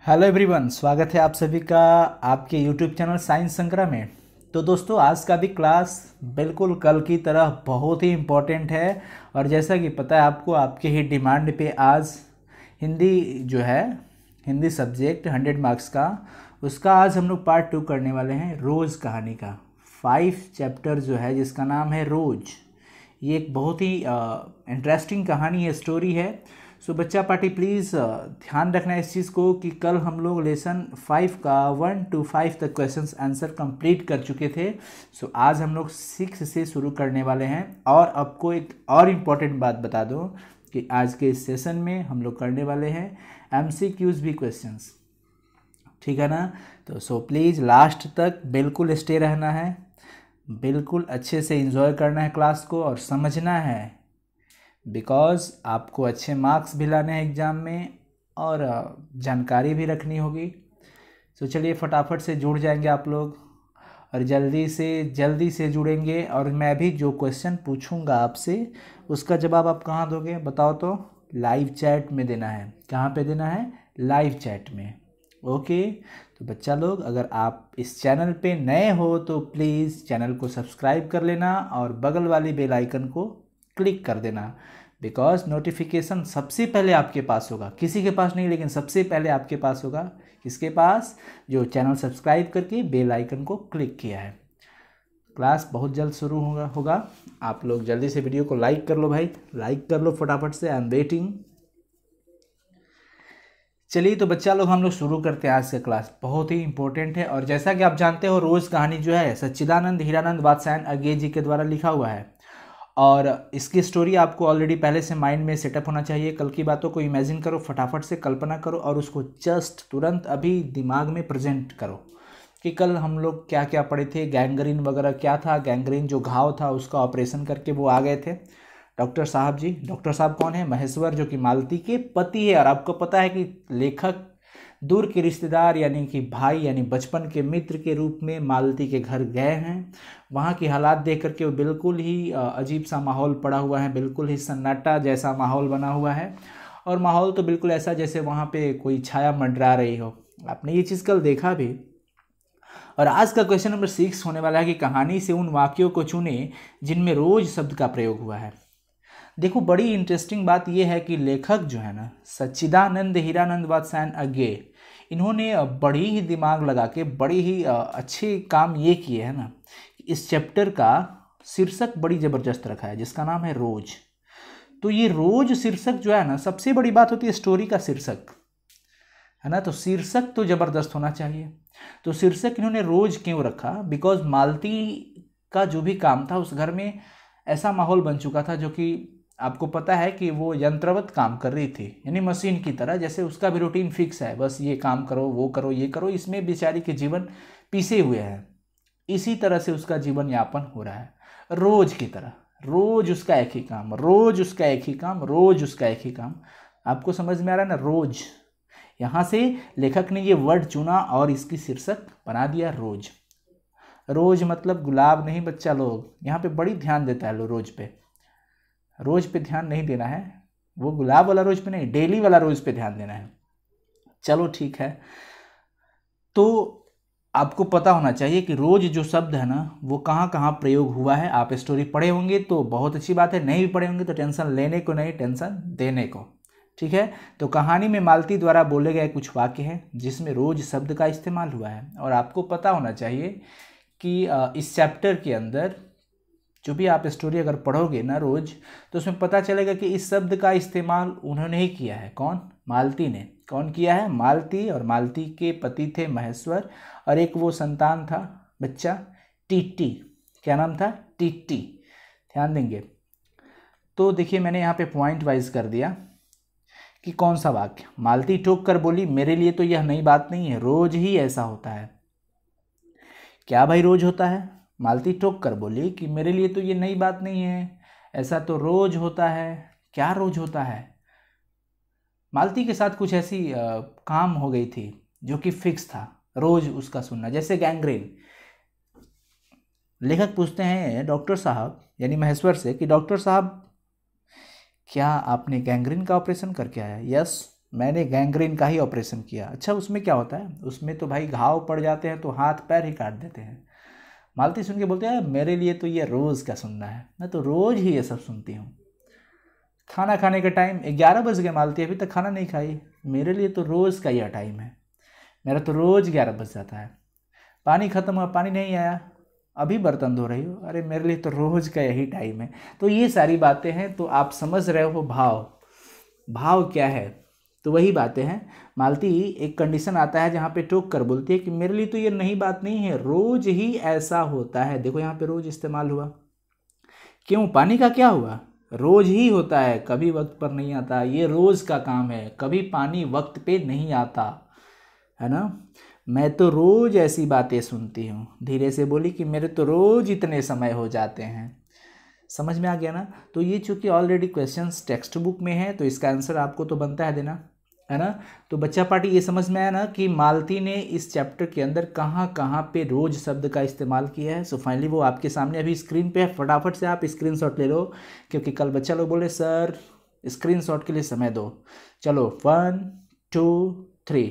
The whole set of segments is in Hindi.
हेलो एवरीवन, स्वागत है आप सभी का आपके यूट्यूब चैनल साइंस संग्रह में। तो दोस्तों, आज का भी क्लास बिल्कुल कल की तरह बहुत ही इम्पोर्टेंट है। और जैसा कि पता है आपको, आपके ही डिमांड पे आज हिंदी जो है, हिंदी सब्जेक्ट 100 मार्क्स का, उसका आज हम लोग पार्ट 2 करने वाले हैं रोज़ कहानी का। 5 चैप्टर जो है जिसका नाम है रोज़। ये एक बहुत ही इंटरेस्टिंग कहानी है, स्टोरी है। सो बच्चा पार्टी प्लीज़ ध्यान रखना इस चीज़ को कि कल हम लोग लेसन 5 का 1 to 5 तक क्वेश्चंस आंसर कंप्लीट कर चुके थे। सो आज हम लोग 6 से शुरू करने वाले हैं। और आपको एक और इम्पॉर्टेंट बात बता दूं कि आज के इस सेशन में हम लोग करने वाले हैं MCQs भी क्वेश्चंस, ठीक है ना। तो सो प्लीज़ लास्ट तक बिल्कुल स्टे रहना है, बिल्कुल अच्छे से एंजॉय करना है क्लास को और समझना है, बिकॉज़ आपको अच्छे मार्क्स भी लाने हैं एग्ज़ाम में और जानकारी भी रखनी होगी। तो चलिए फटाफट से जुड़ जाएंगे आप लोग और जल्दी से जुड़ेंगे। और मैं भी जो क्वेश्चन पूछूंगा आपसे उसका जवाब आप कहाँ दोगे बताओ तो? लाइव चैट में देना है। कहाँ पे देना है? लाइव चैट में। ओके। तो बच्चा लोग, अगर आप इस चैनल पे नए हो तो प्लीज़ चैनल को सब्सक्राइब कर लेना और बगल वाली बेल आइकन को क्लिक कर देना, बिकॉज नोटिफिकेशन सबसे पहले आपके पास होगा, किसी के पास नहीं, लेकिन सबसे पहले आपके पास होगा। किसके पास? जो चैनल सब्सक्राइब करके बेल आइकन को क्लिक किया है। क्लास बहुत जल्द शुरू होगा। आप लोग जल्दी से वीडियो को लाइक कर लो भाई, लाइक कर लो फटाफट से। I am waiting. चलिए तो बच्चा लोग, हम लोग शुरू करते हैं आज से क्लास। बहुत ही इंपॉर्टेंट है और जैसा कि आप जानते हो, रोज़ कहानी जो है सच्चिदानंद हीरानंद वात्स्यायन अज्ञे जी के द्वारा लिखा हुआ है। और इसकी स्टोरी आपको ऑलरेडी पहले से माइंड में सेटअप होना चाहिए। कल की बातों को इमेजिन करो, फटाफट से कल्पना करो और उसको जस्ट तुरंत अभी दिमाग में प्रेजेंट करो कि कल हम लोग क्या क्या पढ़े थे। गैंग्रीन वगैरह क्या था? गैंग्रीन जो घाव था उसका ऑपरेशन करके वो आ गए थे डॉक्टर साहब जी। डॉक्टर साहब कौन है? महेश्वर, जो कि मालती के पति है। और आपको पता है कि लेखक दूर के रिश्तेदार यानी कि भाई यानी बचपन के मित्र के रूप में मालती के घर गए हैं। वहाँ की हालात देख करके वो बिल्कुल ही अजीब सा माहौल पड़ा हुआ है, बिल्कुल ही सन्नाटा जैसा माहौल बना हुआ है। और माहौल तो बिल्कुल ऐसा जैसे वहाँ पे कोई छाया मंडरा रही हो। आपने ये चीज़ कल देखा भी। और आज का क्वेश्चन नंबर 6 होने वाला है कि कहानी से उन वाक्यों को चुने जिनमें रोज शब्द का प्रयोग हुआ है। देखो, बड़ी इंटरेस्टिंग बात यह है कि लेखक जो है ना, सच्चिदानंद हीरानंद वात्स्यायन अज्ञे, इन्होंने बड़ी ही दिमाग लगा के बड़ी ही अच्छे काम ये किए हैं ना। इस चैप्टर का शीर्षक बड़ी ज़बरदस्त रखा है जिसका नाम है रोज। तो ये रोज शीर्षक जो है ना, सबसे बड़ी बात होती है स्टोरी का शीर्षक, है ना। तो शीर्षक तो ज़बरदस्त होना चाहिए। तो शीर्षक इन्होंने रोज क्यों रखा? बिकॉज मालती का जो भी काम था उस घर में ऐसा माहौल बन चुका था, जो कि आपको पता है कि वो यंत्रवत काम कर रही थी, यानी मशीन की तरह। जैसे उसका भी रूटीन फिक्स है, बस ये काम करो, वो करो, ये करो। इसमें बेचारी के जीवन पीसे हुए हैं। इसी तरह से उसका जीवन यापन हो रहा है, रोज की तरह। रोज उसका एक ही काम, रोज उसका एक ही काम, रोज उसका एक ही काम। आपको समझ में आ रहा है ना? रोज। यहाँ से लेखक ने ये वर्ड चुना और इसकी शीर्षक बना दिया रोज। रोज मतलब गुलाब नहीं बच्चा लोग, यहाँ पे बड़ी ध्यान देता है रोज पे। रोज पे ध्यान नहीं देना है, वो गुलाब वाला रोज पे नहीं, डेली वाला रोज पे ध्यान देना है। चलो ठीक है। तो आपको पता होना चाहिए कि रोज जो शब्द है ना, वो कहाँ कहाँ प्रयोग हुआ है। आप स्टोरी पढ़े होंगे तो बहुत अच्छी बात है, नहीं भी पढ़े होंगे तो टेंशन लेने को नहीं, टेंशन देने को, ठीक है। तो कहानी में मालती द्वारा बोले गए कुछ वाक्य हैं जिसमें रोज शब्द का इस्तेमाल हुआ है। और आपको पता होना चाहिए कि इस चैप्टर के अंदर जो भी आप स्टोरी अगर पढ़ोगे ना रोज, तो उसमें पता चलेगा कि इस शब्द का इस्तेमाल उन्होंने ही किया है। कौन? मालती ने। कौन किया है? मालती। और मालती के पति थे महेश्वर, और एक वो संतान था, बच्चा, टीटी। क्या नाम था? टीटी। ध्यान देंगे। तो देखिए, मैंने यहाँ पे पॉइंट वाइज कर दिया कि कौन सा वाक्य। मालती टोक कर बोली, मेरे लिए तो यह नई बात नहीं है, रोज ही ऐसा होता है। क्या भाई रोज होता है? मालती टोक कर बोली कि मेरे लिए तो ये नई बात नहीं है, ऐसा तो रोज होता है। क्या रोज होता है? मालती के साथ कुछ ऐसी काम हो गई थी जो कि फिक्स था, रोज उसका सुनना। जैसे गैंग्रीन। लेखक पूछते हैं डॉक्टर साहब यानी महेश्वर से कि डॉक्टर साहब, क्या आपने गैंग्रीन का ऑपरेशन करके आया? यस। मैंने गैंग्रीन का ही ऑपरेशन किया। अच्छा उसमें क्या होता है, उसमें तो भाई घाव पड़ जाते हैं तो हाथ पैर ही काट देते हैं। मालती सुन के बोलते हैं मेरे लिए तो ये रोज़ का सुनना है, मैं तो रोज़ ही ये सब सुनती हूँ। खाना खाने का टाइम 11 बज गए, मालती अभी तक खाना नहीं खाई, मेरे लिए तो रोज़ का यह टाइम है, मेरा तो रोज़ 11 बज जाता है। पानी ख़त्म हुआ, पानी नहीं आया, अभी बर्तन धो रही हो, अरे मेरे लिए तो रोज़ का यही टाइम है। तो ये सारी बातें हैं, तो आप समझ रहे हो भाव, भाव क्या है। तो वही बातें हैं। मालती एक कंडीशन आता है जहाँ पे टोक कर बोलती है कि मेरे लिए तो ये नई बात नहीं है, रोज़ ही ऐसा होता है। देखो यहाँ पे रोज़ इस्तेमाल हुआ, क्यों, पानी का क्या हुआ, रोज़ ही होता है, कभी वक्त पर नहीं आता, ये रोज़ का काम है, कभी पानी वक्त पे नहीं आता, है ना। मैं तो रोज़ ऐसी बातें सुनती हूँ, धीरे से बोली कि मेरे तो रोज़ इतने समय हो जाते हैं। समझ में आ गया ना। तो ये चूंकि ऑलरेडी क्वेश्चंस टेक्स्ट बुक में है तो इसका आंसर आपको तो बनता है देना, है ना। तो बच्चा पार्टी ये समझ में आया ना कि मालती ने इस चैप्टर के अंदर कहाँ कहाँ पे रोज शब्द का इस्तेमाल किया है। सो फाइनली वो आपके सामने अभी स्क्रीन पे है, फटाफट से आप स्क्रीनशॉट ले लो, क्योंकि कल बच्चा लोग बोले सर स्क्रीनशॉट के लिए समय दो। चलो 1 2 3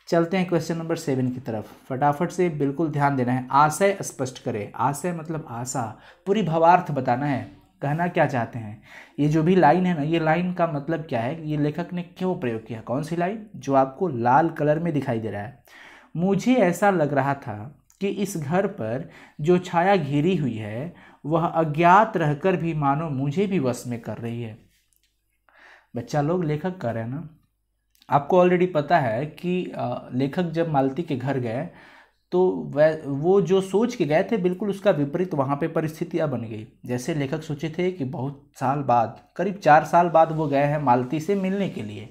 चलते हैं क्वेश्चन नंबर 7 की तरफ। फटाफट से बिल्कुल ध्यान देना है। आशय स्पष्ट करें, आशय मतलब आशा, पूरी भावार्थ बताना है, कहना क्या चाहते हैं। ये जो भी लाइन है ना, ये लाइन का मतलब क्या है, ये लेखक ने क्यों प्रयोग किया, कौन सी लाइन, जो आपको लाल कलर में दिखाई दे रहा है। मुझे ऐसा लग रहा था कि इस घर पर जो छाया घिरी हुई है वह अज्ञात रहकर भी मानो मुझे भी वश में कर रही है। बच्चा लोग, लेखक कर रहे हैं ना, आपको ऑलरेडी पता है कि लेखक जब मालती के घर गए तो वो जो सोच के गए थे बिल्कुल उसका विपरीत वहाँ पे परिस्थितियाँ बन गई। जैसे लेखक सोचे थे कि बहुत साल बाद, करीब 4 साल बाद वो गए हैं मालती से मिलने के लिए,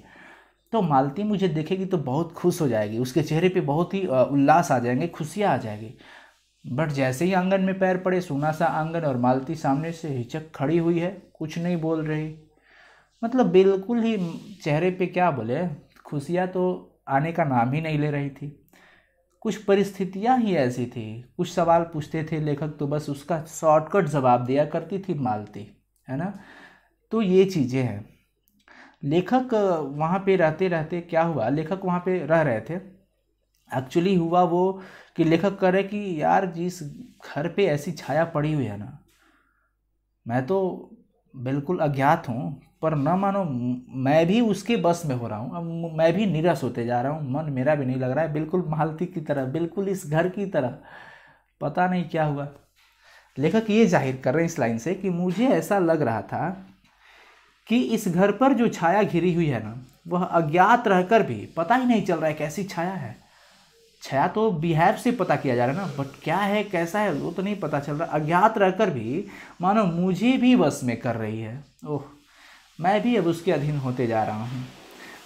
तो मालती मुझे देखेगी तो बहुत खुश हो जाएगी, उसके चेहरे पे बहुत ही उल्लास आ जाएंगे, खुशियाँ आ जाएगी। बट जैसे ही आंगन में पैर पड़े, सूना सा आंगन, और मालती सामने से हिचक खड़ी हुई है, कुछ नहीं बोल रही, मतलब बिल्कुल ही चेहरे पे क्या बोले, खुशियाँ तो आने का नाम ही नहीं ले रही थी। कुछ परिस्थितियाँ ही ऐसी थी, कुछ सवाल पूछते थे लेखक तो बस उसका शॉर्टकट जवाब दिया करती थी मालती, है ना। तो ये चीज़ें हैं। लेखक वहाँ पे रहते रहते क्या हुआ, लेखक वहाँ पे रह रहे थे, एक्चुअली हुआ वो कि लेखक कह रहे कि यार जिस घर पे ऐसी छाया पड़ी हुई है ना, मैं तो बिल्कुल अज्ञात हूँ, पर न मानो मैं भी उसके बस में हो रहा हूँ, अब मैं भी निराश होते जा रहा हूँ, मन मेरा भी नहीं लग रहा है, बिल्कुल मालती की तरह, बिल्कुल इस घर की तरह, पता नहीं क्या हुआ। लेखक ये जाहिर कर रहे हैं इस लाइन से कि मुझे ऐसा लग रहा था कि इस घर पर जो छाया घिरी हुई है ना, वह अज्ञात रहकर भी पता ही नहीं चल रहा है कैसी छाया है। छाया तो बिहेव से पता किया जा रहा है ना, बट क्या है कैसा है वो तो नहीं पता चल रहा। अज्ञात रहकर भी मानो मुझे भी वश में कर रही है। ओह, मैं भी अब उसके अधीन होते जा रहा हूँ,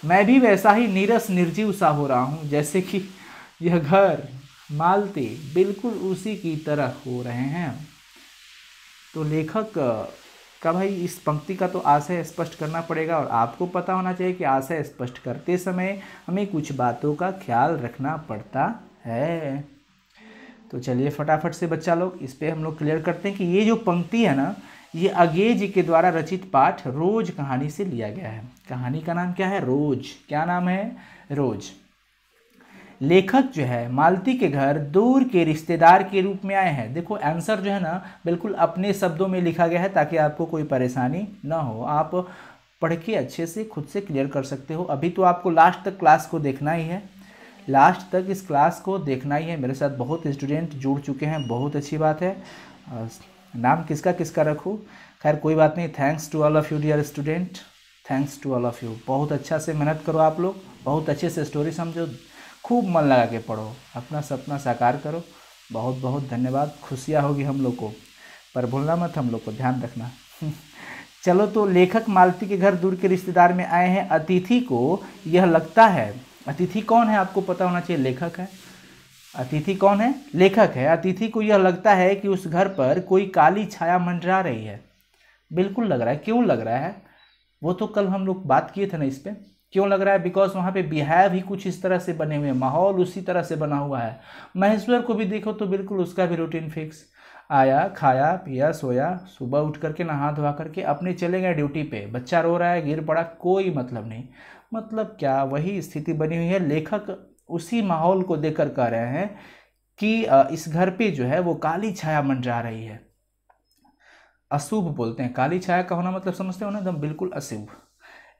मैं भी वैसा ही नीरस निर्जीव सा हो रहा हूँ जैसे कि यह घर, मालती बिल्कुल उसी की तरह हो रहे हैं। तो लेखक का भाई इस पंक्ति का तो आशय स्पष्ट करना पड़ेगा, और आपको पता होना चाहिए कि आशय स्पष्ट करते समय हमें कुछ बातों का ख्याल रखना पड़ता है। तो चलिए फटाफट से बच्चा लोग इस पे हम लोग क्लियर करते हैं कि ये जो पंक्ति है ना, ये अज्ञेय जी के द्वारा रचित पाठ रोज कहानी से लिया गया है। कहानी का नाम क्या है, रोज। क्या नाम है, रोज। लेखक जो है मालती के घर दूर के रिश्तेदार के रूप में आए हैं। देखो आंसर जो है ना बिल्कुल अपने शब्दों में लिखा गया है ताकि आपको कोई परेशानी ना हो, आप पढ़ के अच्छे से खुद से क्लियर कर सकते हो। अभी तो आपको लास्ट तक क्लास को देखना ही है, लास्ट तक इस क्लास को देखना ही है। मेरे साथ बहुत स्टूडेंट जुड़ चुके हैं, बहुत अच्छी बात है। नाम किसका किसका रखूँ, खैर कोई बात नहीं। Thanks to all of you dear student, thanks to all of you. बहुत अच्छा से मेहनत करो आप लोग, बहुत अच्छे से स्टोरी समझो, खूब मन लगा के पढ़ो, अपना सपना साकार करो। बहुत बहुत धन्यवाद, खुशियाँ होगी हम लोग को, पर भूलना मत हम लोग को, ध्यान रखना। चलो, तो लेखक मालती के घर दूर के रिश्तेदार में आए हैं। अतिथि को यह लगता है, अतिथि कौन है आपको पता होना चाहिए, लेखक है। अतिथि कौन है, लेखक है। अतिथि को यह लगता है कि उस घर पर कोई काली छाया मंडरा रही है। बिल्कुल लग रहा है, क्यों लग रहा है, वो तो कल हम लोग बात किए थे ना इस पर। क्यों लग रहा है, बिकॉज वहाँ पे बिहेव ही कुछ इस तरह से बने हुए हैं, माहौल उसी तरह से बना हुआ है। महेश्वर को भी देखो तो बिल्कुल उसका भी रूटीन फिक्स, आया खाया पिया सोया, सुबह उठ करके नहा धोवा करके अपने चले गए ड्यूटी पे। बच्चा रो रहा है, गिर पड़ा, कोई मतलब नहीं। मतलब क्या वही स्थिति बनी हुई है। लेखक उसी माहौल को देखकर कह रहे हैं कि इस घर पे जो है वो काली छाया मंडरा रही है। अशुभ बोलते हैं, काली छाया का होना मतलब समझते हो ना, एकदम बिल्कुल अशुभ।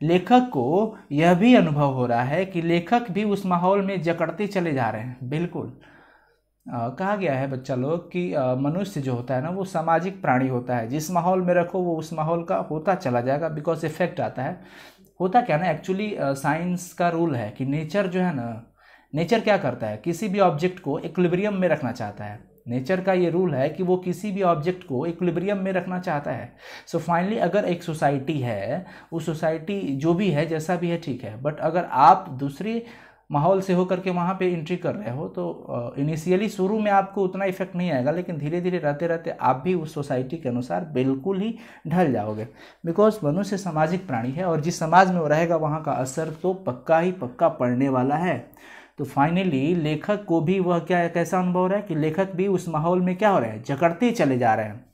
लेखक को यह भी अनुभव हो रहा है कि लेखक भी उस माहौल में जकड़ते चले जा रहे हैं। बिल्कुल कहा गया है बच्चा लोग कि मनुष्य जो होता है ना वो सामाजिक प्राणी होता है। जिस माहौल में रखो वो उस माहौल का होता चला जाएगा, बिकॉज इफेक्ट आता है। होता क्या ना, एक्चुअली साइंस का रूल है कि नेचर जो है ना, नेचर क्या करता है, किसी भी ऑब्जेक्ट को इक्विलिब्रियम में रखना चाहता है। नेचर का ये रूल है कि वो किसी भी ऑब्जेक्ट को इक्विलिब्रियम में रखना चाहता है। सो फाइनली अगर एक सोसाइटी है, वो सोसाइटी जो भी है जैसा भी है ठीक है, बट अगर आप दूसरे माहौल से होकर के वहाँ पे एंट्री कर रहे हो तो इनिशियली शुरू में आपको उतना इफेक्ट नहीं आएगा, लेकिन धीरे धीरे रहते रहते आप भी उस सोसाइटी के अनुसार बिल्कुल ही ढल जाओगे। बिकॉज मनुष्य सामाजिक प्राणी है और जिस समाज में वो रहेगा वहाँ का असर तो पक्का ही पक्का पड़ने वाला है। तो फाइनली लेखक को भी वह क्या कैसा अनुभव हो रहा है कि लेखक भी उस माहौल में क्या हो रहे हैं, जकड़ते चले जा रहे हैं।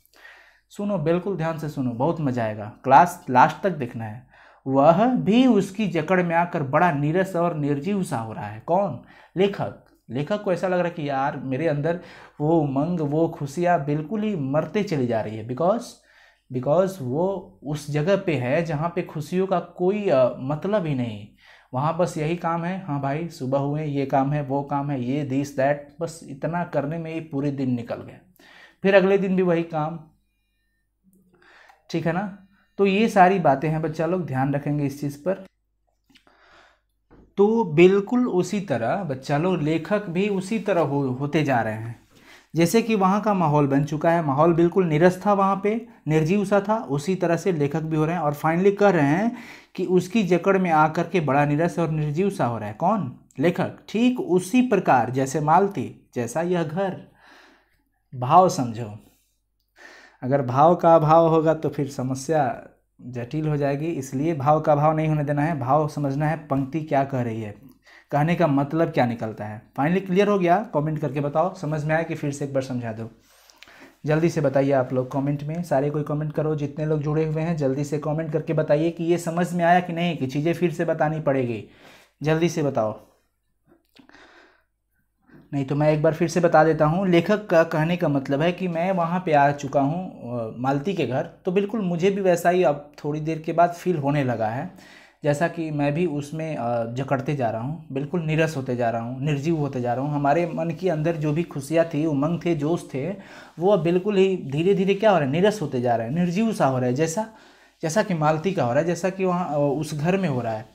सुनो, बिल्कुल ध्यान से सुनो, बहुत मजा आएगा, क्लास लास्ट तक देखना है। वह भी उसकी जकड़ में आकर बड़ा नीरस और निर्जीव सा हो रहा है। कौन? लेखक। लेखक को ऐसा लग रहा है कि यार मेरे अंदर वो उमंग, वो खुशियाँ बिल्कुल ही मरते चली जा रही है। बिकॉज वो उस जगह पे है जहाँ पे खुशियों का कोई मतलब ही नहीं। वहाँ बस यही काम है, हाँ भाई सुबह हुए, ये काम है, वो काम है, ये दिस दैट, बस इतना करने में ही पूरे दिन निकल गए। फिर अगले दिन भी वही काम, ठीक है ना। तो ये सारी बातें हैं बच्चा लोग, ध्यान रखेंगे इस चीज़ पर। तो बिल्कुल उसी तरह बच्चा लोग लेखक भी उसी तरह होते जा रहे हैं। जैसे कि वहाँ का माहौल बन चुका है, माहौल बिल्कुल नीरस था, वहाँ पे निर्जीव सा था, उसी तरह से लेखक भी हो रहे हैं। और फाइनली कह रहे हैं कि उसकी जकड़ में आकर के बड़ा नीरस और निर्जीव सा हो रहा है। कौन? लेखक। ठीक उसी प्रकार जैसे मालती, जैसा यह घर। भाव समझो, अगर भाव का अभाव होगा तो फिर समस्या जटिल हो जाएगी, इसलिए भाव का अभाव नहीं होने देना है। भाव समझना है, पंक्ति क्या कह रही है, कहने का मतलब क्या निकलता है। फाइनली क्लियर हो गया? कमेंट करके बताओ, समझ में आया कि फिर से एक बार समझा दो। जल्दी से बताइए आप लोग कमेंट में, सारे कोई कमेंट करो, जितने लोग जुड़े हुए हैं जल्दी से कमेंट करके बताइए कि ये समझ में आया कि नहीं, कि चीज़ें फिर से बतानी पड़ेगी। जल्दी से बताओ, नहीं तो मैं एक बार फिर से बता देता हूँ। लेखक का कहने का मतलब है कि मैं वहाँ पे आ चुका हूँ मालती के घर, तो बिल्कुल मुझे भी वैसा ही अब थोड़ी देर के बाद फील होने लगा है, जैसा कि मैं भी उसमें जकड़ते जा रहा हूँ, बिल्कुल नीरस होते जा रहा हूँ, निर्जीव होते जा रहा हूँ। हमारे मन के अंदर जो भी खुशियाँ थी, उमंग थे, जोश थे, वो अब बिल्कुल ही धीरे धीरे क्या हो रहा है, नीरस होते जा रहे हैं, निर्जीव सा हो रहा है, जैसा कि मालती का हो रहा है, जैसा कि वहाँ उस घर में हो रहा है।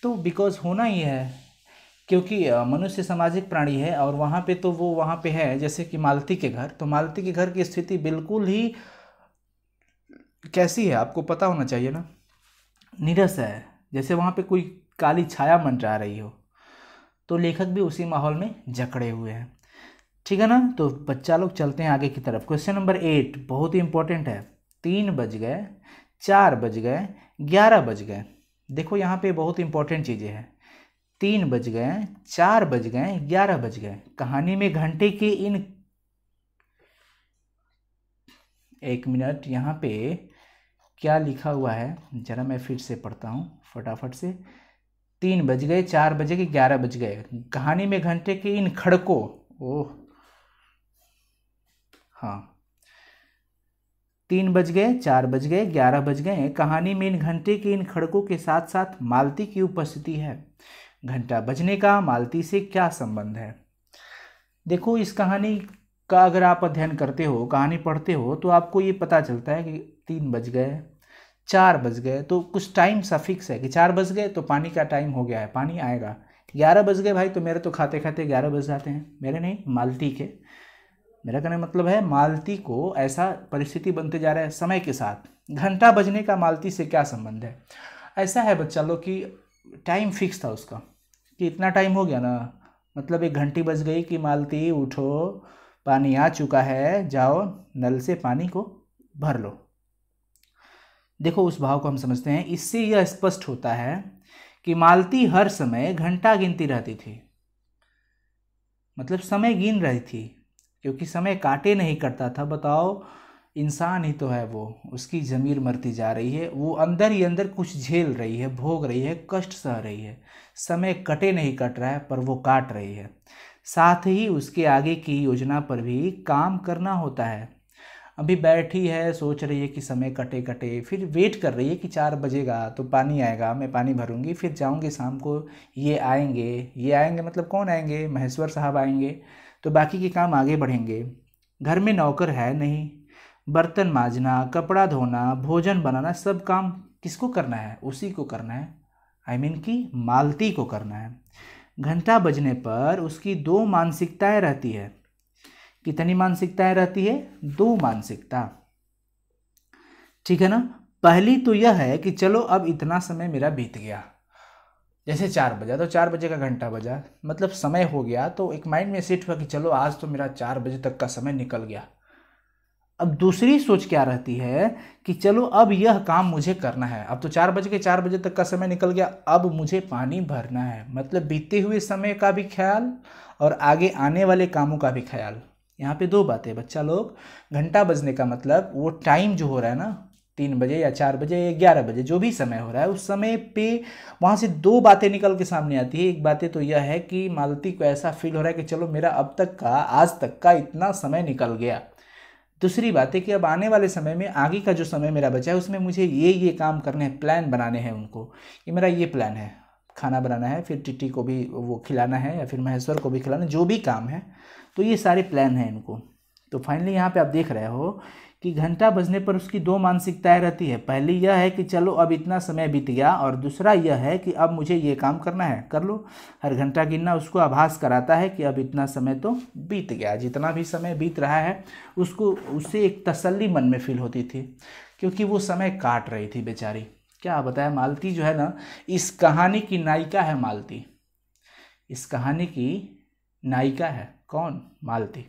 तो बिकॉज होना ही है, क्योंकि मनुष्य सामाजिक प्राणी है और वहाँ पे तो वो वहाँ पे है जैसे कि मालती के घर। तो मालती के घर की स्थिति बिल्कुल ही कैसी है आपको पता होना चाहिए ना, नीरस है, जैसे वहाँ पे कोई काली छाया मंडरा रही हो। तो लेखक भी उसी माहौल में जकड़े हुए हैं, ठीक है ना। तो बच्चा लोग चलते हैं आगे की तरफ। क्वेश्चन नंबर 8 बहुत ही इंपॉर्टेंट है। 3 बज गए, 4 बज गए, 11 बज गए। देखो यहाँ पे बहुत इंपॉर्टेंट चीज़ें हैं। 3 बज गए, 4 बज गए, 11 बज गए। कहानी में घंटे के इन, एक मिनट, यहाँ पे क्या लिखा हुआ है जरा मैं फिर से पढ़ता हूँ फटाफट से। 3 बज गए, 4 बज गए, 11 बज गए। कहानी में घंटे के इन खड़कों, ओह हाँ, 3 बज गए, 4 बज गए, 11 बज गए। कहानी में इन घंटे के इन खड़कों के साथ साथ मालती की उपस्थिति है। घंटा बजने का मालती से क्या संबंध है? देखो इस कहानी का अगर आप अध्ययन करते हो, कहानी पढ़ते हो, तो आपको ये पता चलता है कि 3 बज गए, 4 बज गए, तो कुछ टाइम सा फिक्स है कि 4 बज गए तो पानी का टाइम हो गया है, पानी आएगा। 11 बज गए भाई, तो मेरे तो खाते खाते 11 बज जाते हैं, मेरे नहीं, मालती के। मेरा कहने मतलब है मालती को ऐसा परिस्थिति बनते जा रहा है समय के साथ। घंटा बजने का मालती से क्या संबंध है? ऐसा है बच्चा लोग कि टाइम फिक्स था उसका, कि इतना टाइम हो गया ना, मतलब एक घंटी बज गई कि मालती उठो, पानी आ चुका है, जाओ नल से पानी को भर लो। देखो उस भाव को हम समझते हैं। इससे यह स्पष्ट होता है कि मालती हर समय घंटा गिनती रहती थी, मतलब समय गिन रही थी, क्योंकि समय काटे नहीं करता था। बताओ इंसान ही तो है वो, उसकी ज़मीर मरती जा रही है, वो अंदर ही अंदर कुछ झेल रही है, भोग रही है, कष्ट सह रही है। समय कटे नहीं कट रहा है पर वो काट रही है। साथ ही उसके आगे की योजना पर भी काम करना होता है। अभी बैठी है, सोच रही है कि समय कटे कटे, फिर वेट कर रही है कि 4 बजेगा तो पानी आएगा, मैं पानी भरूंगी, फिर जाऊंगी शाम को, ये आएंगे मतलब कौन आएंगे, महेश्वर साहब आएंगे, तो बाकी के काम आगे बढ़ेंगे। घर में नौकर है नहीं, बर्तन माजना, कपड़ा धोना, भोजन बनाना सब काम किसको करना है, उसी को करना है, कि मालती को करना है। घंटा बजने पर उसकी 2 मानसिकताएं रहती है। कितनी मानसिकताएं रहती है? 2 मानसिकता, ठीक है ना। पहली तो यह है कि चलो अब इतना समय मेरा बीत गया, जैसे 4 बजा तो 4 बजे का घंटा बजा, मतलब समय हो गया, तो एक माइंड में सेट हुआ कि चलो आज तो मेरा 4 बजे तक का समय निकल गया। अब दूसरी सोच क्या रहती है कि चलो अब यह काम मुझे करना है, अब तो 4 बज के 4 बजे तक का समय निकल गया, अब मुझे पानी भरना है, मतलब बीते हुए समय का भी ख्याल और आगे आने वाले कामों का भी ख्याल। यहाँ पे 2 बातें बच्चा लोग। घंटा बजने का मतलब वो टाइम जो हो रहा है ना, 3 बजे या 4 बजे या 11 बजे जो भी समय हो रहा है, उस समय पे वहाँ से 2 बातें निकल के सामने आती है। एक बातें तो यह है कि मालती को ऐसा फील हो रहा है कि चलो मेरा अब तक का, आज तक का इतना समय निकल गया। दूसरी बात है कि अब आने वाले समय में, आगे का जो समय मेरा बचा है, उसमें मुझे ये काम करने हैं, प्लान बनाने हैं उनको, कि मेरा ये प्लान है, खाना बनाना है, फिर टिट्टी को भी वो खिलाना है या फिर महेश्वर को भी खिलाना, जो भी काम है, तो ये सारे प्लान हैं इनको। तो फाइनली यहाँ पे आप देख रहे हो कि घंटा बजने पर उसकी 2 मानसिकताएं रहती है। पहली यह है कि चलो अब इतना समय बीत गया, और दूसरा यह है कि अब मुझे ये काम करना है, कर लो। हर घंटा गिनना उसको आभास कराता है कि अब इतना समय तो बीत गया। जितना भी समय बीत रहा है उसको, उससे एक तसल्ली मन में फील होती थी, क्योंकि वो समय काट रही थी बेचारी। क्या बताया, मालती जो है ना, इस कहानी की नायिका है मालती। इस कहानी की नायिका है कौन? मालती।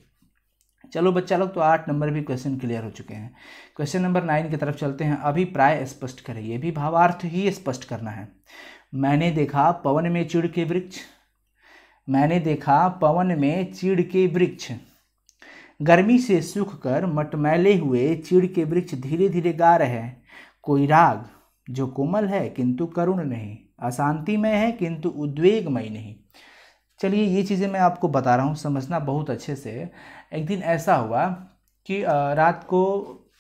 चलो बच्चा लोग, तो 8 नंबर भी क्वेश्चन क्लियर हो चुके हैं। क्वेश्चन नंबर 9 की तरफ चलते हैं। अभिप्राय स्पष्ट करें, ये भी भावार्थ ही स्पष्ट करना है। मैंने देखा पवन में चीड़ के वृक्ष, मैंने देखा पवन में चीड़ के वृक्ष, गर्मी से सूख कर मटमैले हुए चीड़ के वृक्ष धीरे धीरे गा रहे हैं कोई राग जो कोमल है किंतु करुण नहीं, अशांतिमय है किंतु उद्वेगमय नहीं। चलिए ये चीज़ें मैं आपको बता रहा हूँ, समझना बहुत अच्छे से। एक दिन ऐसा हुआ कि रात को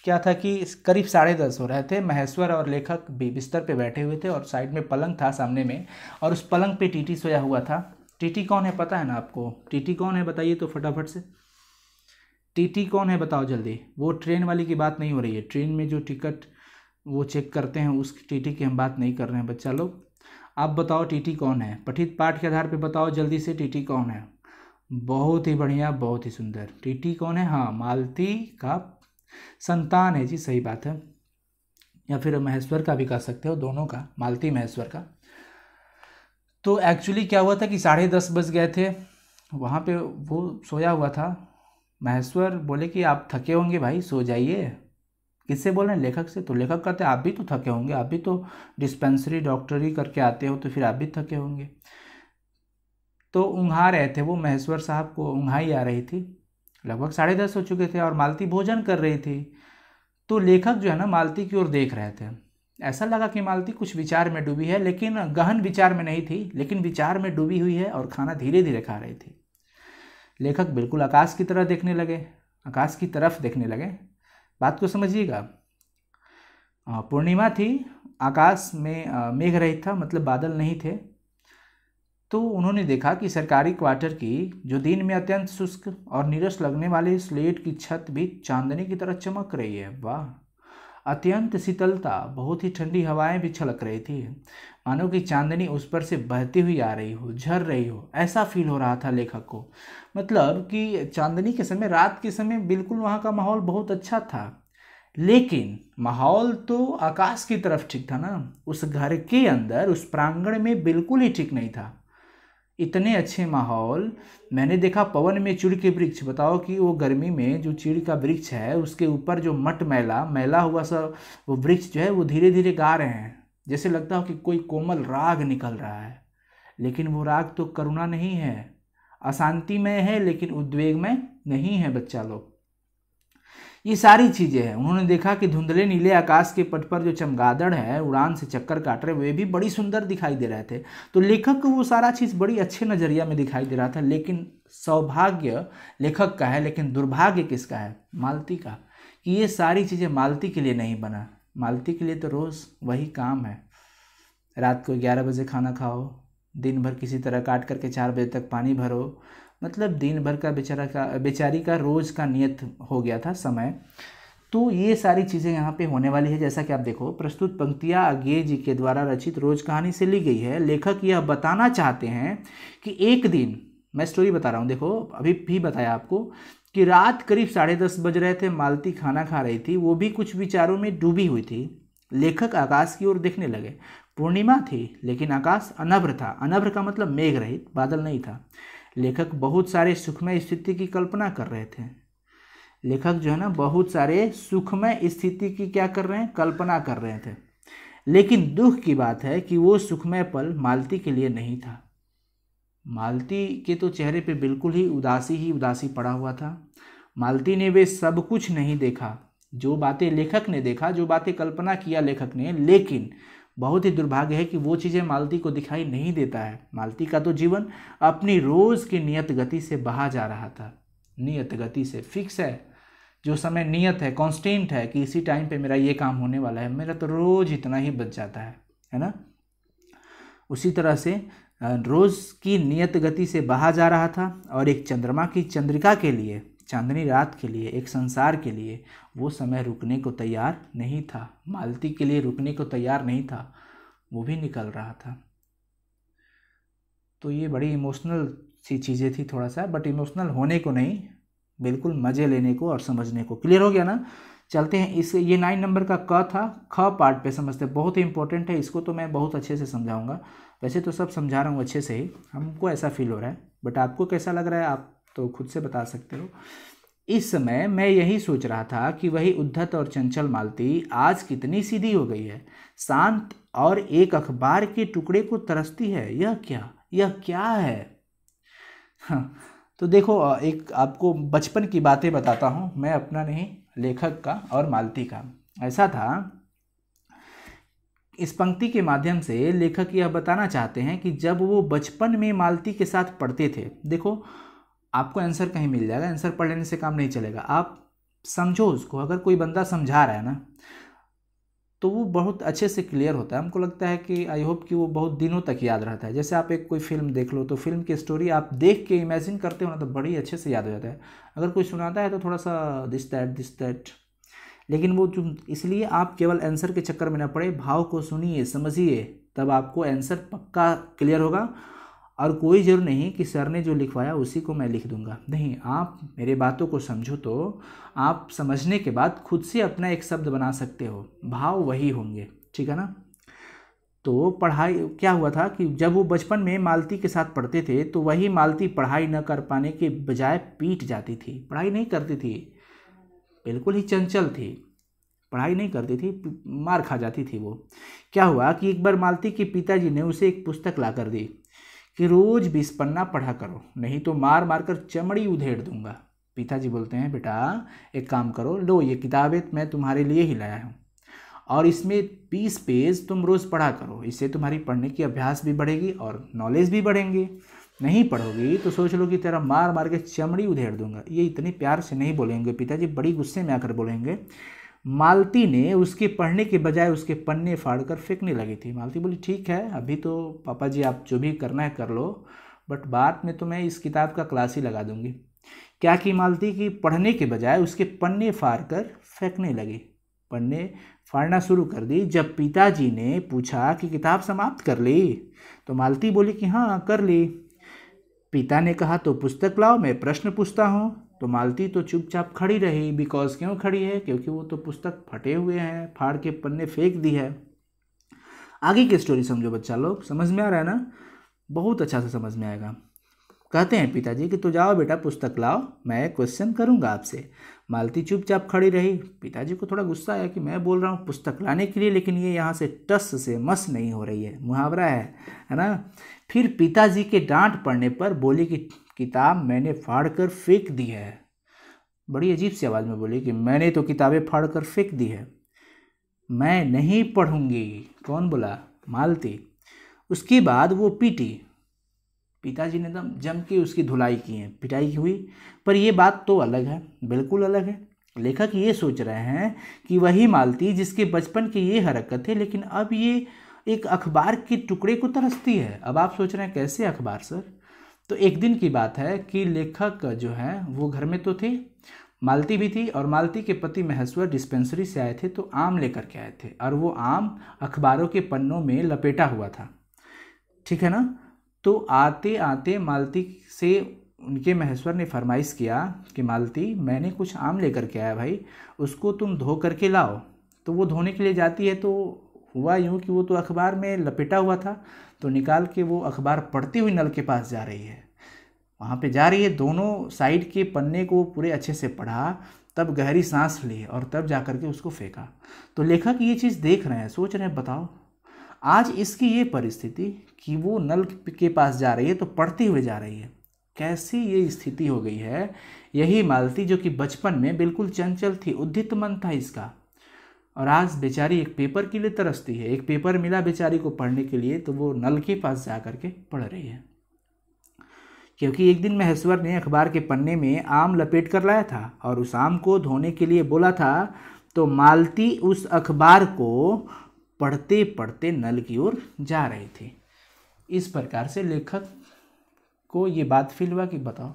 क्या था कि करीब 10:30 हो रहे थे। महेश्वर और लेखक भी बिस्तर पे बैठे हुए थे और साइड में पलंग था सामने में, और उस पलंग पे टीटी सोया हुआ था। टीटी कौन है पता है ना आपको? टीटी कौन है बताइए तो फटाफट से। टीटी कौन है बताओ जल्दी। वो ट्रेन वाली की बात नहीं हो रही है, ट्रेन में जो टिकट वो चेक करते हैं उस टीटी की हम बात नहीं कर रहे हैं बच्चा लोग। आप बताओ टीटी कौन है, पठित पाठ के आधार पे बताओ जल्दी से, टीटी कौन है? बहुत ही बढ़िया, बहुत ही सुंदर। टीटी कौन है? हाँ, मालती का संतान है जी, सही बात है। या फिर महेश्वर का भी कह सकते हो, दोनों का, मालती महेश्वर का। तो एक्चुअली क्या हुआ था कि 10:30 बज गए थे, वहाँ पे वो सोया हुआ था। महेश्वर बोले कि आप थके होंगे भाई, सो जाइए। किससे बोल रहे हैं? लेखक से। तो लेखक कहते हैं आप भी तो थके होंगे, आप भी तो डिस्पेंसरी डॉक्टरी करके आते हो, तो फिर आप भी थके होंगे। तो ऊँघा रहे थे वो, महेश्वर साहब को ऊँघाई आ रही थी। लगभग 10:30 हो चुके थे और मालती भोजन कर रही थी। तो लेखक जो है ना, मालती की ओर देख रहे थे। ऐसा लगा कि मालती कुछ विचार में डूबी है, लेकिन गहन विचार में नहीं थी, लेकिन विचार में डूबी हुई है और खाना धीरे धीरे खा रही थी। लेखक बिल्कुल आकाश की तरह देखने लगे, आकाश की तरफ देखने लगे। बात को समझिएगा। पूर्णिमा थी, आकाश में मेघ रहित था, मतलब बादल नहीं थे। तो उन्होंने देखा कि सरकारी क्वार्टर की जो दिन में अत्यंत शुष्क और नीरस लगने वाली स्लेट की छत भी चांदनी की तरह चमक रही है। वाह, अत्यंत शीतलता, बहुत ही ठंडी हवाएं भी छलक रही थी, मानो कि चांदनी उस पर से बहती हुई आ रही हो, झर रही हो, ऐसा फील हो रहा था लेखक को। मतलब कि चांदनी के समय, रात के समय बिल्कुल वहाँ का माहौल बहुत अच्छा था, लेकिन माहौल तो आकाश की तरफ ठीक था ना, उस घर के अंदर, उस प्रांगण में बिल्कुल ही ठीक नहीं था। इतने अच्छे माहौल। मैंने देखा पवन में चीड़ के वृक्ष, बताओ कि वो गर्मी में जो चीड़ का वृक्ष है उसके ऊपर जो मट मैला मैला हुआ सा वो वृक्ष जो है वो धीरे धीरे गा रहे हैं, जैसे लगता हो कि कोई कोमल राग निकल रहा है। लेकिन वो राग तो करुणा नहीं है, अशांति में है, लेकिन उद्वेग में नहीं है बच्चा लोग। ये सारी चीज़ें हैं। उन्होंने देखा कि धुंधले नीले आकाश के पट पर जो चमगादड़ है उड़ान से चक्कर काट रहे वे भी बड़ी सुंदर दिखाई दे रहे थे। तो लेखक को वो सारा चीज़ बड़ी अच्छे नज़रिया में दिखाई दे रहा था। लेकिन सौभाग्य लेखक का है, लेकिन दुर्भाग्य किसका है? मालती का, कि ये सारी चीज़ें मालती के लिए नहीं बना। मालती के लिए तो रोज़ वही काम है, रात को 11 बजे खाना खाओ, दिन भर किसी तरह काट करके 4 बजे तक पानी भरो, मतलब दिन भर का बेचारी का रोज़ का नियत हो गया था समय। तो ये सारी चीज़ें यहाँ पे होने वाली है। जैसा कि आप देखो, प्रस्तुत पंक्तियाँ अज्ञेय जी के द्वारा रचित रोज कहानी से ली गई है। लेखक यह बताना चाहते हैं कि एक दिन, मैं स्टोरी बता रहा हूँ, देखो अभी भी बताया आपको कि रात करीब 10:30 बज रहे थे, मालती खाना खा रही थी, वो भी कुछ विचारों में डूबी हुई थी। लेखक आकाश की ओर देखने लगे। पूर्णिमा थी लेकिन आकाश अनभ्र था। अनभ्र का मतलब मेघ रहित, बादल नहीं था। लेखक बहुत सारे सुखमय स्थिति की कल्पना कर रहे थे। लेखक जो है ना, बहुत सारे सुखमय स्थिति की क्या कर रहे हैं? कल्पना कर रहे थे। लेकिन दुख की बात है कि वो सुखमय पल मालती के लिए नहीं था। मालती के तो चेहरे पे बिल्कुल ही उदासी पड़ा हुआ था। मालती ने वे सब कुछ नहीं देखा जो बातें लेखक ने देखा, जो बातें कल्पना किया लेखक ने। लेकिन बहुत ही दुर्भाग्य है कि वो चीज़ें मालती को दिखाई नहीं देता है। मालती का तो जीवन अपनी रोज़ की नियत गति से बहा जा रहा था। नियत गति से, फिक्स है, जो समय नियत है, कांस्टेंट है कि इसी टाइम पे मेरा ये काम होने वाला है, मेरा तो रोज़ इतना ही बच जाता है ना। उसी तरह से रोज़ की नियत गति से बहा जा रहा था। और एक चंद्रमा की चंद्रिका के लिए, चांदनी रात के लिए, एक संसार के लिए वो समय रुकने को तैयार नहीं था। मालती के लिए रुकने को तैयार नहीं था, वो भी निकल रहा था। तो ये बड़ी इमोशनल सी चीज़ें थी थोड़ा सा, बट इमोशनल होने को नहीं, बिल्कुल मज़े लेने को और समझने को। क्लियर हो गया ना? चलते हैं इस, ये 9 नंबर का क था। ख पार्ट पे समझते हैं, बहुत ही इंपॉर्टेंट है। इसको तो मैं बहुत अच्छे से समझाऊंगा। वैसे तो सब समझा रहा हूँ अच्छे से ही, हमको ऐसा फील हो रहा है, बट आपको कैसा लग रहा है आप तो खुद से बता सकते हो। इस समय मैं यही सोच रहा था कि वही उद्धत और चंचल मालती आज कितनी सीधी हो गई है, शांत और एक अखबार के टुकड़े को तरसती है। यह क्या है? हाँ, तो देखो एक आपको बचपन की बातें बताता हूँ मैं, अपना नहीं, लेखक का और मालती का। ऐसा था, इस पंक्ति के माध्यम से लेखक यह बताना चाहते हैं कि जब वो बचपन में मालती के साथ पढ़ते थे, देखो आपको आंसर कहीं मिल जाएगा, आंसर पढ़ लेने से काम नहीं चलेगा, आप समझो उसको। अगर कोई बंदा समझा रहा है ना, तो वो बहुत अच्छे से क्लियर होता है। हमको लगता है कि आई होप कि वो बहुत दिनों तक याद रहता है। जैसे आप एक कोई फिल्म देख लो, तो फिल्म की स्टोरी आप देख के इमेजिन करते हो ना, तो बड़ी अच्छे से याद हो जाता है। अगर कोई सुनाता है तो थोड़ा सा दिस दैट, लेकिन वो जो, इसलिए आप केवल आंसर के चक्कर में ना पड़े, भाव को सुनिए, समझिए, तब आपको आंसर पक्का क्लियर होगा। और कोई ज़रूर नहीं कि सर ने जो लिखवाया उसी को मैं लिख दूंगा, नहीं, आप मेरे बातों को समझो तो आप समझने के बाद खुद से अपना एक शब्द बना सकते हो, भाव वही होंगे, ठीक है ना। तो पढ़ाई क्या हुआ था कि जब वो बचपन में मालती के साथ पढ़ते थे, तो वही मालती पढ़ाई न कर पाने के बजाय पीट जाती थी। पढ़ाई नहीं करती थी, बिल्कुल ही चंचल थी, पढ़ाई नहीं करती थी, मार खा जाती थी वो। क्या हुआ कि एक बार मालती के पिताजी ने उसे एक पुस्तक ला कर दी कि रोज 20 पन्ना पढ़ा करो, नहीं तो मार मार कर चमड़ी उधेड़ दूंगा। पिताजी बोलते हैं, बेटा एक काम करो, लो ये किताबें मैं तुम्हारे लिए ही लाया हूँ, और इसमें 20 पेज तुम रोज़ पढ़ा करो, इससे तुम्हारी पढ़ने की अभ्यास भी बढ़ेगी और नॉलेज भी बढ़ेंगे। नहीं पढ़ोगी तो सोच लो कि तेरा मार मार के चमड़ी उधेड़ दूंगा। ये इतनी प्यार से नहीं बोलेंगे पिताजी, बड़ी गुस्से में आकर बोलेंगे। मालती ने उसके पढ़ने के बजाय उसके पन्ने फाड़कर फेंकने लगी थी। मालती बोली, ठीक है अभी तो पापा जी आप जो भी करना है कर लो, बट बाद में तो मैं इस किताब का क्लास ही लगा दूंगी। क्या की मालती की पढ़ने के बजाय उसके पन्ने फाड़ कर फेंकने लगी, पन्ने फाड़ना शुरू कर दी। जब पिताजी ने पूछा कि किताब समाप्त कर ली, तो मालती बोली कि हाँ कर ली। पिता ने कहा तो पुस्तक लाओ, मैं प्रश्न पूछता हूँ। तो मालती तो चुपचाप खड़ी रही। बिकॉज क्यों खड़ी है? क्योंकि वो तो पुस्तक फटे हुए हैं, फाड़ के पन्ने फेंक दी है। आगे की स्टोरी समझो बच्चा लोग, समझ में आ रहा है ना? बहुत अच्छा से समझ में आएगा। कहते हैं पिताजी कि तो जाओ बेटा पुस्तक लाओ, मैं क्वेश्चन करूंगा आपसे। मालती चुपचाप खड़ी रही। पिताजी को थोड़ा गुस्सा आया कि मैं बोल रहा हूँ पुस्तक लाने के लिए, लेकिन ये यहाँ से टस से मस नहीं हो रही है, मुहावरा है ना। फिर पिताजी के डांट पड़ने पर बोली कि किताब मैंने फाड़ कर फेंक दी है। बड़ी अजीब सी आवाज़ में बोली कि मैंने तो किताबें फाड़ कर फेंक दी है, मैं नहीं पढ़ूंगी। कौन बोला? मालती। उसके बाद वो पीटी, पिताजी ने एकदम जम के उसकी धुलाई की है, पिटाई की हुई। पर ये बात तो अलग है, बिल्कुल अलग है। लेखक ये सोच रहे हैं कि वही मालती जिसके बचपन की ये हरकत है, लेकिन अब ये एक अखबार के टुकड़े को तरसती है। अब आप सोच रहे हैं कैसे अखबार सर? तो एक दिन की बात है कि लेखक जो है वो घर में तो थे, मालती भी थी, और मालती के पति महेश्वर डिस्पेंसरी से आए थे तो आम लेकर के आए थे, और वो आम अखबारों के पन्नों में लपेटा हुआ था, ठीक है ना। तो आते आते मालती से उनके महेश्वर ने फरमाइश किया कि मालती, मैंने कुछ आम लेकर के आया भाई, उसको तुम धो करके लाओ। तो वो धोने के लिए जाती है, तो हुआ यूँ कि वो तो अखबार में लपेटा हुआ था, तो निकाल के वो अखबार पढ़ती हुई नल के पास जा रही है। वहाँ पे जा रही है, दोनों साइड के पन्ने को पूरे अच्छे से पढ़ा, तब गहरी सांस ली और तब जा कर के उसको फेंका। तो लेखक ये चीज़ देख रहे हैं, सोच रहे हैं बताओ आज इसकी ये परिस्थिति कि वो नल के पास जा रही है तो पढ़ते हुए जा रही है, कैसी ये स्थिति हो गई है। यही मालती जो कि बचपन में बिल्कुल चंचल थी, उद्यत मन था इसका, और आज बेचारी एक पेपर के लिए तरसती है। एक पेपर मिला बेचारी को पढ़ने के लिए, तो वो नल के पास जा कर के पढ़ रही है। क्योंकि एक दिन महेश्वर ने अखबार के पन्ने में आम लपेट कर लाया था और उस आम को धोने के लिए बोला था, तो मालती उस अखबार को पढ़ते पढ़ते नल की ओर जा रही थी। इस प्रकार से लेखक को ये बात फील हुआ कि बताओ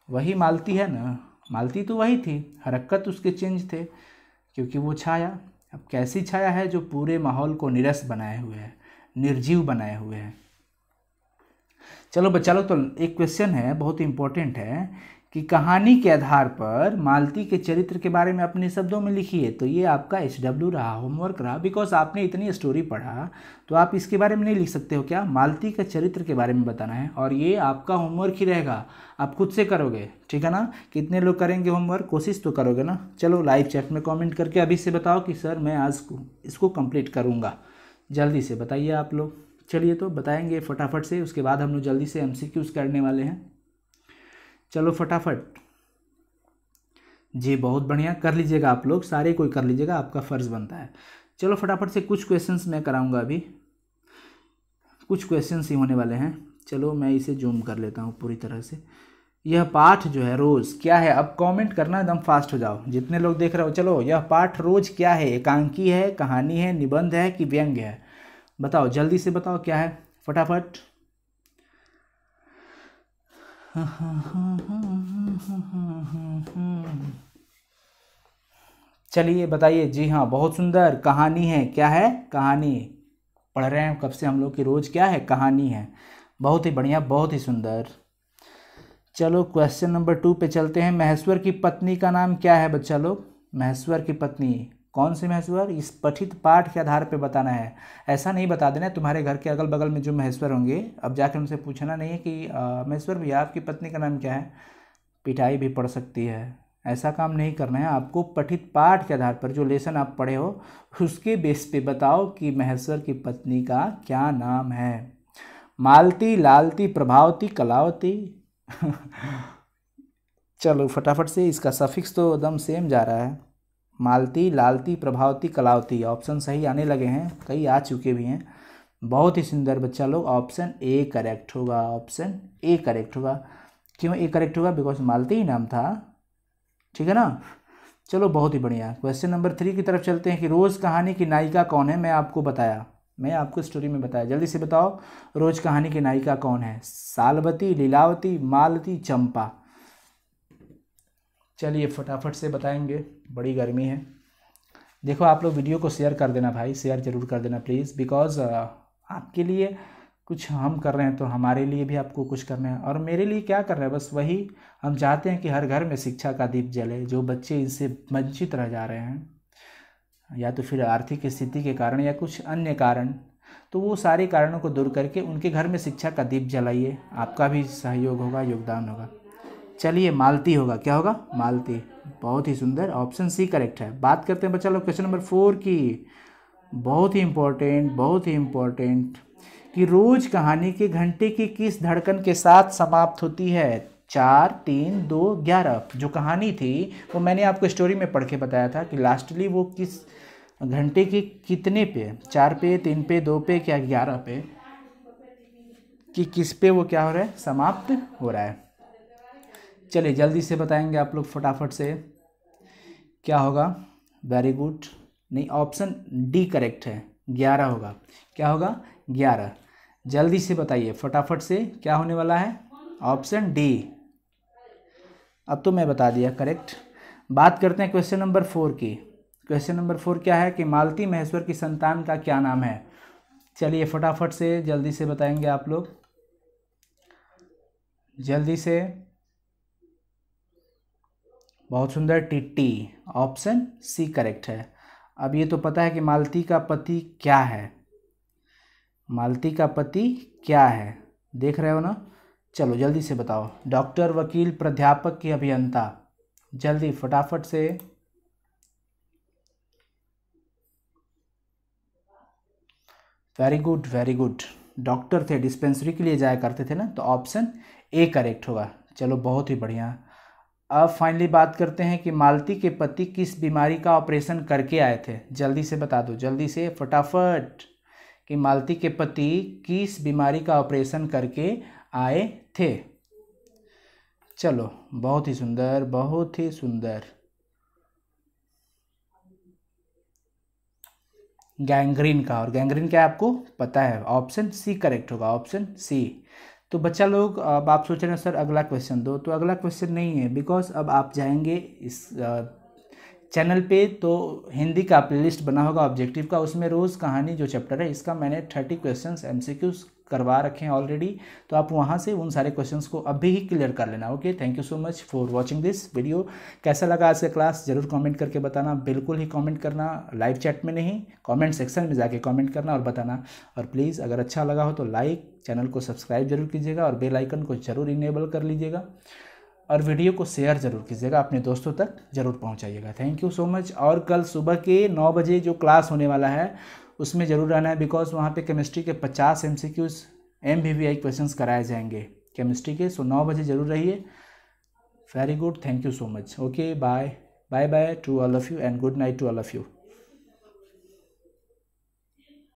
वही मालती है ना, मालती तो वही थी, हरकत उसके चेंज थे, क्योंकि वो छाया अब कैसी छाया है जो पूरे माहौल को नीरस बनाए हुए है, निर्जीव बनाए हुए है। चलो बच्चा लोग, तो एक क्वेश्चन है बहुत इंपॉर्टेंट है कि कहानी के आधार पर मालती के चरित्र के बारे में अपने शब्दों में लिखिए। तो ये आपका HW रहा, होमवर्क रहा, बिकॉज आपने इतनी स्टोरी पढ़ा तो आप इसके बारे में नहीं लिख सकते हो क्या? मालती का चरित्र के बारे में बताना है, और ये आपका होमवर्क ही रहेगा, आप खुद से करोगे, ठीक है ना। कितने लोग करेंगे होमवर्क? कोशिश तो करोगे ना। चलो लाइव चैट में कॉमेंट करके अभी से बताओ कि सर मैं आज इसको कंप्लीट करूँगा, जल्दी से बताइए आप लोग। चलिए तो बताएंगे फटाफट से, उसके बाद हम लोग जल्दी से MCQs करने वाले हैं। चलो फटाफट जी, बहुत बढ़िया, कर लीजिएगा आप लोग, सारे कोई कर लीजिएगा, आपका फ़र्ज़ बनता है। चलो फटाफट से कुछ क्वेश्चंस मैं कराऊंगा, अभी कुछ क्वेश्चंस ही होने वाले हैं। चलो मैं इसे जूम कर लेता हूँ पूरी तरह से। यह पाठ जो है रोज़ क्या है? अब कमेंट करना एकदम फास्ट हो जाओ जितने लोग देख रहे हो। चलो, यह पाठ रोज़ क्या है? एकांकी है, कहानी है, निबंध है कि व्यंग्य है? बताओ जल्दी से बताओ क्या है, फटाफट। चलिए बताइए। जी हाँ, बहुत सुंदर, कहानी है। क्या है? कहानी। पढ़ रहे हैं कब से हम लोग की रोज़ क्या है? कहानी है। बहुत ही बढ़िया, बहुत ही सुंदर। चलो क्वेश्चन नंबर 2 पे चलते हैं। महेश्वर की पत्नी का नाम क्या है बच्चा लोग? महेश्वर की पत्नी, कौन से महेश्वर? इस पठित पाठ के आधार पे बताना है, ऐसा नहीं बता देना तुम्हारे घर के अगल बगल में जो महेश्वर होंगे, अब जाकर उनसे पूछना नहीं है कि महेश्वर भैया आपकी पत्नी का नाम क्या है, पिटाई भी पड़ सकती है। ऐसा काम नहीं करना है आपको। पठित पाठ के आधार पर जो लेसन आप पढ़े हो उसके बेस पे बताओ कि महेश्वर की पत्नी का क्या नाम है। मालती, लालती, प्रभावती, कलावती। चलो फटाफट से, इसका सफिक्स तो एकदम सेम जा रहा है। मालती, लालती, प्रभावती, कलावती, ऑप्शन सही आने लगे हैं, कई आ चुके भी हैं। बहुत ही सुंदर बच्चा लोग, ऑप्शन ए करेक्ट होगा, ऑप्शन ए करेक्ट होगा। क्यों ए करेक्ट होगा? बिकॉज मालती ही नाम था, ठीक है ना। चलो बहुत ही बढ़िया। क्वेश्चन नंबर 3 की तरफ चलते हैं कि रोज़ कहानी की नायिका कौन है? मैं आपको बताया, मैं आपको स्टोरी में बताया, जल्दी से बताओ रोज़ कहानी की नायिका कौन है? सालवती, लीलावती, मालती, चंपा। चलिए फटाफट से बताएंगे, बड़ी गर्मी है। देखो आप लोग वीडियो को शेयर कर देना भाई, शेयर ज़रूर कर देना प्लीज़, बिकॉज़ आपके लिए कुछ हम कर रहे हैं तो हमारे लिए भी आपको कुछ करना है, और मेरे लिए क्या कर रहे हैं, बस वही हम चाहते हैं कि हर घर में शिक्षा का दीप जले। जो बच्चे इससे वंचित रह जा रहे हैं, या तो फिर आर्थिक स्थिति के कारण या कुछ अन्य कारण, तो वो सारे कारणों को दूर करके उनके घर में शिक्षा का दीप जलाइए, आपका भी सहयोग होगा, योगदान होगा। चलिए मालती होगा, क्या होगा? मालती। बहुत ही सुंदर, ऑप्शन सी करेक्ट है। बात करते हैं बच्चा लोग क्वेश्चन नंबर 4 की। बहुत ही इम्पोर्टेंट, बहुत ही इम्पोर्टेंट, कि रोज़ कहानी के घंटे की किस धड़कन के साथ समाप्त होती है? 4 3 2 11। जो कहानी थी वो मैंने आपको स्टोरी में पढ़ के बताया था कि लास्टली वो किस घंटे के कितने पे, 4 पे, 3 पे, 2 पे, क्या 11 पे, कि किस पे वो क्या हो रहा है, समाप्त हो रहा है। चलिए जल्दी से बताएंगे आप लोग फटाफट से क्या होगा। वेरी गुड, नहीं ऑप्शन डी करेक्ट है, 11 होगा। क्या होगा, 11। जल्दी से बताइए फटाफट से क्या होने वाला है, ऑप्शन डी। अब तो मैं बता दिया करेक्ट। बात करते हैं क्वेश्चन नंबर 4 की। क्वेश्चन नंबर 4 क्या है कि मालती महेश्वर की संतान का क्या नाम है। चलिए फटाफट से जल्दी से बताएंगे आप लोग, जल्दी से। बहुत सुंदर, टिट्टी, ऑप्शन सी करेक्ट है। अब ये तो पता है कि मालती का पति क्या है, मालती का पति क्या है, देख रहे हो ना। चलो जल्दी से बताओ, डॉक्टर, वकील, प्राध्यापक की अभियंता, जल्दी फटाफट से। Very good very good, doctor थे, डिस्पेंसरी के लिए जाया करते थे ना, तो ऑप्शन ए करेक्ट होगा। चलो बहुत ही बढ़िया। अब फाइनली बात करते हैं कि मालती के पति किस बीमारी का ऑपरेशन करके आए थे। जल्दी से बता दो, जल्दी से फटाफट, कि मालती के पति किस बीमारी का ऑपरेशन करके आए थे। चलो बहुत ही सुंदर, बहुत ही सुंदर। गैंग्रीन का, और गैंग्रीन क्या है आपको पता है, ऑप्शन सी करेक्ट होगा, ऑप्शन सी। तो बच्चा लोग, अब आप सोच रहे हैं सर अगला क्वेश्चन दो, तो अगला क्वेश्चन नहीं है, बिकॉज अब आप जाएंगे इस चैनल पे, तो हिंदी का प्लेलिस्ट बना होगा ऑब्जेक्टिव का, उसमें रोज़ कहानी जो चैप्टर है इसका मैंने 30 क्वेश्चंस MCQs करवा रखे हैं ऑलरेडी। तो आप वहाँ से उन सारे क्वेश्चंस को अभी ही क्लियर कर लेना। Okay, thank you so much for watching this video. कैसा लगा आज का क्लास जरूर कमेंट करके बताना, बिल्कुल ही कमेंट करना, लाइव चैट में नहीं, कमेंट सेक्शन में जाके कमेंट करना और बताना। और प्लीज़ अगर अच्छा लगा हो तो लाइक, चैनल को सब्सक्राइब जरूर कीजिएगा और बेल आइकन को जरूर इनेबल कर लीजिएगा, और वीडियो को शेयर जरूर कीजिएगा, अपने दोस्तों तक जरूर पहुंचाइएगा। Thank you so much. और कल सुबह के 9 बजे जो क्लास होने वाला है उसमें ज़रूर रहना है, बिकॉज वहाँ पे केमिस्ट्री के 50 MCQs MVVI क्वेश्चंस कराए जाएंगे केमिस्ट्री के। सो 9 बजे जरूर रहिए। Very good, thank you so much. Okay, bye bye bye to all of you and good night to all of you.